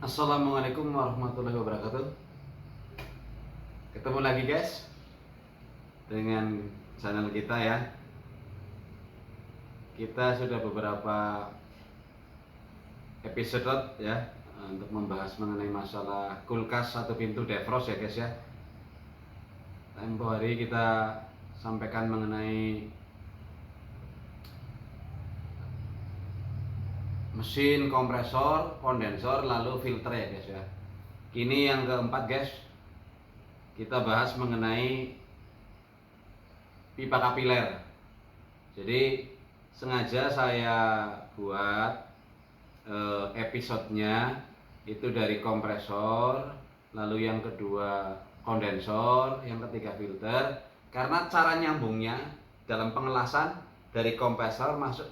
Assalamualaikum warahmatullahi wabarakatuh. Ketemu lagi guys dengan channel kita ya. Kita sudah beberapa episode ya untuk membahas mengenai masalah kulkas satu pintu defrost ya guys ya. Tempo hari kita sampaikan mengenai mesin, kompresor, kondensor, lalu filter ya guys ya. Kini yang keempat guys, kita bahas mengenai pipa kapiler. Jadi sengaja saya buat episodenya itu dari kompresor, lalu yang kedua kondensor, yang ketiga filter, karena cara nyambungnya dalam pengelasan dari kompresor masuk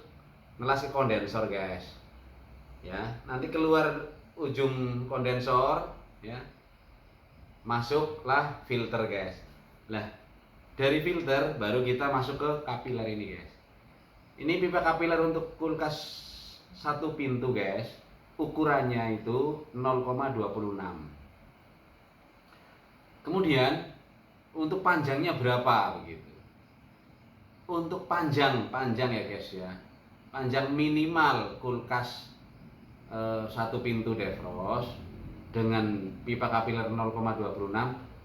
ngelas ke kondensor guys ya, nanti keluar ujung kondensor ya, masuklah filter guys. Nah dari filter baru kita masuk ke kapiler ini guys. Ini pipa kapiler untuk kulkas satu pintu guys, ukurannya itu 0,26. Kemudian untuk panjangnya berapa begitu. Untuk panjang ya guys ya, panjang minimal kulkas satu pintu defrost dengan pipa kapiler 0,26,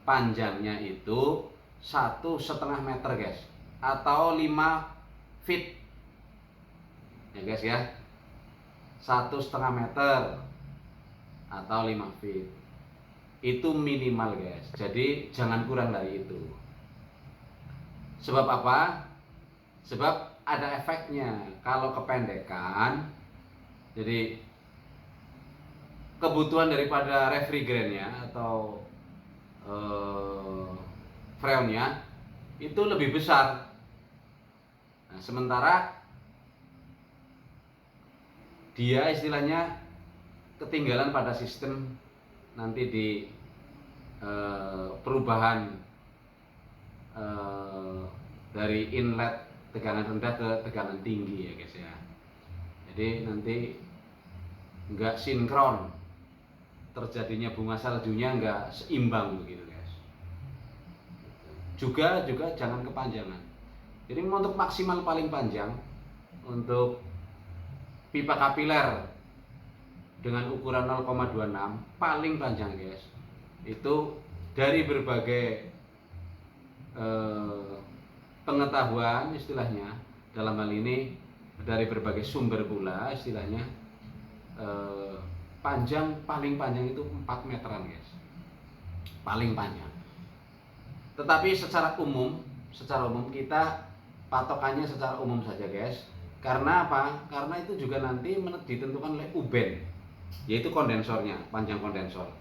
panjangnya itu 1,5 meter guys, atau 5 feet ya guys ya, 1,5 meter atau 5 feet itu minimal guys. Jadi jangan kurang dari itu. Sebab apa? Sebab ada efeknya kalau kependekan. Jadi kebutuhan daripada refrigerannya atau freonnya itu lebih besar. Nah, sementara dia istilahnya ketinggalan pada sistem nanti di perubahan dari inlet tegangan rendah ke tegangan tinggi ya guys ya. Jadi nanti nggak sinkron, terjadinya bunga saljunya nggak seimbang begitu guys. Juga jangan kepanjangan. Jadi untuk maksimal paling panjang untuk pipa kapiler dengan ukuran 0,26 paling panjang guys, itu dari berbagai pengetahuan istilahnya, dalam hal ini dari berbagai sumber pula istilahnya, paling panjang itu 4 meteran guys, paling panjang. Tetapi secara umum kita patokannya secara umum saja guys. Karena apa? Karena itu juga nanti ditentukan oleh uben, yaitu kondensornya, panjang kondensor.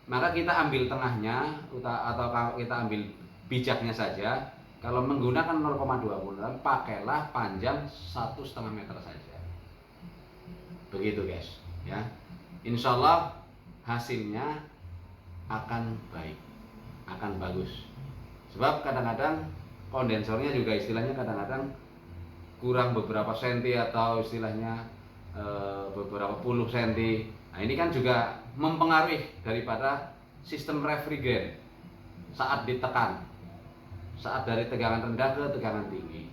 Maka kita ambil tengahnya atau kita ambil bijaknya saja. Kalau menggunakan 0,26, pakailah panjang 1,5 meter saja. Begitu guys ya. Insya Allah hasilnya akan baik, akan bagus. Sebab kadang-kadang kondensornya juga istilahnya kadang-kadang kurang beberapa senti atau istilahnya beberapa puluh senti. Nah ini kan juga mempengaruhi daripada sistem refrigeran saat ditekan, saat dari tegangan rendah ke tegangan tinggi.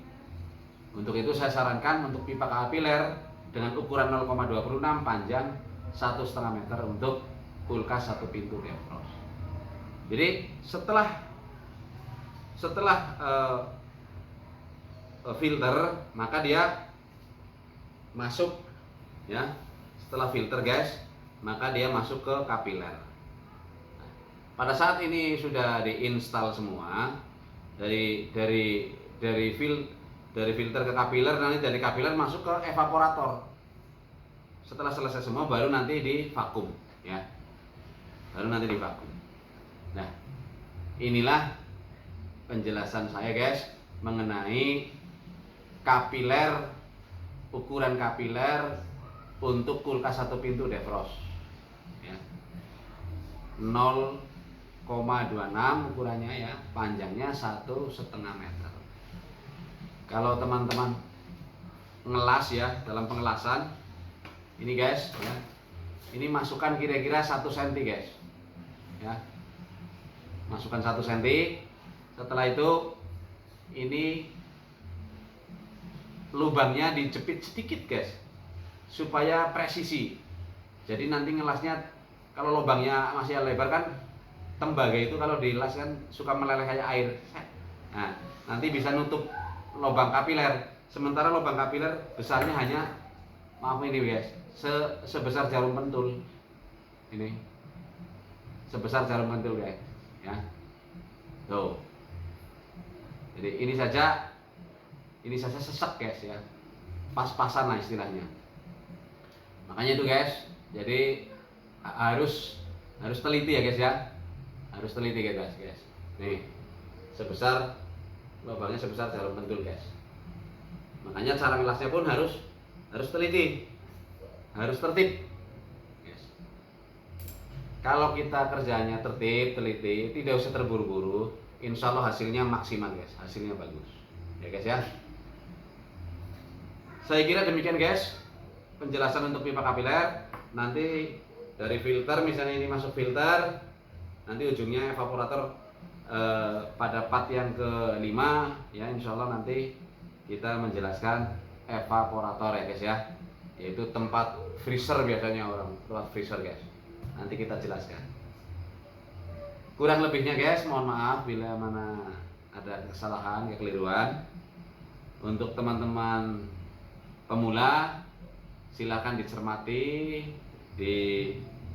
Untuk itu saya sarankan untuk pipa kapiler dengan ukuran 0,26 panjang 1,5 meter untuk kulkas satu pintu defrost. Jadi setelah filter, maka dia masuk ya. Setelah filter guys, maka dia masuk ke kapiler. Pada saat ini sudah diinstal semua dari filter ke kapiler, nanti dari kapiler masuk ke evaporator. Setelah selesai semua baru nanti divakum ya. Baru nanti divakum. Nah, inilah penjelasan saya guys mengenai kapiler, ukuran kapiler untuk kulkas satu pintu defrost ya. 0,26 ukurannya ya, panjangnya 1,5 meter. Kalau teman-teman ngelas ya, dalam pengelasan ini guys ya, Ini masukkan kira-kira 1 cm guys. Ya. Masukkan 1 cm. Setelah itu ini lubangnya dijepit sedikit guys, supaya presisi. Jadi nanti ngelasnya, kalau lubangnya masih lebar kan, tembaga itu kalau dilas kan suka meleleh kayak air. Nah, nanti bisa nutup lubang kapiler. Sementara lubang kapiler besarnya hanya, maaf ini guys, sebesar jarum pentul. Ini sebesar jarum pentul guys, ya. Tuh. Jadi ini saja sesek guys ya. Pas-pasan lah istilahnya. Makanya itu guys, jadi harus teliti ya guys ya. Harus teliti guys. Nih, lubangnya sebesar jarum pentul guys. Makanya cara ngelasnya pun harus teliti, harus tertib. Yes. Kalau kita kerjanya tertib, teliti, tidak usah terburu-buru, insya Allah hasilnya maksimal guys, hasilnya bagus. Ya guys ya. Saya kira demikian guys, penjelasan untuk pipa kapiler. Nanti dari filter, misalnya ini masuk filter, nanti ujungnya evaporator pada part yang ke-5 ya, insya Allah nanti kita menjelaskan evaporator ya guys ya, yaitu tempat freezer, biasanya orang tempat freezer guys. Nanti kita jelaskan. Kurang lebihnya guys, mohon maaf bila mana ada kesalahan, kekeliruan. Untuk teman-teman pemula, silakan dicermati, dipelajari.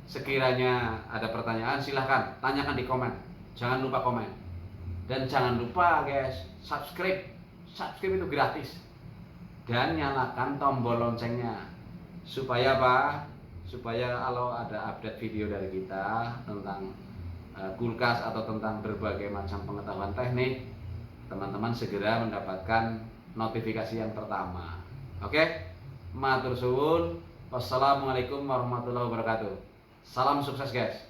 Sekiranya ada pertanyaan, silahkan tanyakan di komen. Jangan lupa komen. Dan jangan lupa guys, subscribe itu gratis. Dan nyalakan tombol loncengnya. Supaya apa? Supaya kalau ada update video dari kita tentang kulkas atau tentang berbagai macam pengetahuan teknik, teman-teman segera mendapatkan notifikasi yang pertama. Oke? Matur suwun. Wassalamualaikum warahmatullahi wabarakatuh. Salam sukses guys.